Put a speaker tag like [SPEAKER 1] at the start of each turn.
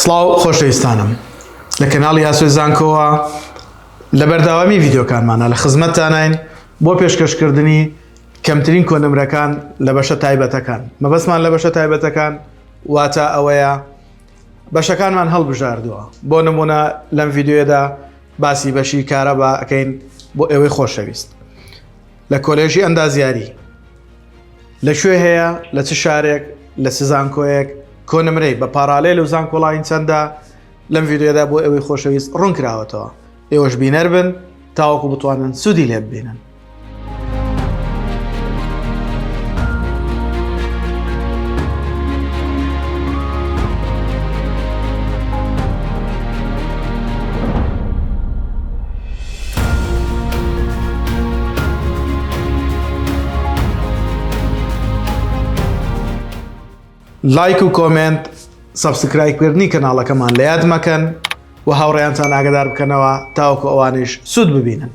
[SPEAKER 1] سڵاو خۆشەویستانم لە کەناڵی هاسوێ زانکۆوە لە بەرداوامی ڤیدیۆکانمانە لە خزمەتتانین بۆ پێشکەشکردنی کەمترین کۆنمرەکان لە بەشە تایبەتەکان. مەبەستمان لە بەشە تایبەتەکان واتە ئەوەیە بەشەکانمان هەڵبژاردووە. بۆ نمونە لەم ڤیدیۆدا باسی بەشی کارەبا ئەکەین بۆ ئێوەی خۆشەویست. لە کۆلێژی ئەندازیاری لەکوێ هەیە، لە چ شارێک، لە چ زانکۆیەک کۆنمرەی بە پارالێل و زانکۆڵاین چەندە لەم ڤیدیۆدا بۆ ئێوەی خۆشەویست ڕوونکراوەتەوە. ئێوەش بینەر بن تاوەکو بتوانن سوودی لێ ببینن. لایک و کۆمنت سەبسکرایبکردنی کەناڵەکەمان لە یاد مەکەن و هاوڕێیانتان ئاگادار بکەنەوە تاوەکو ئەوانش سوود ببینن.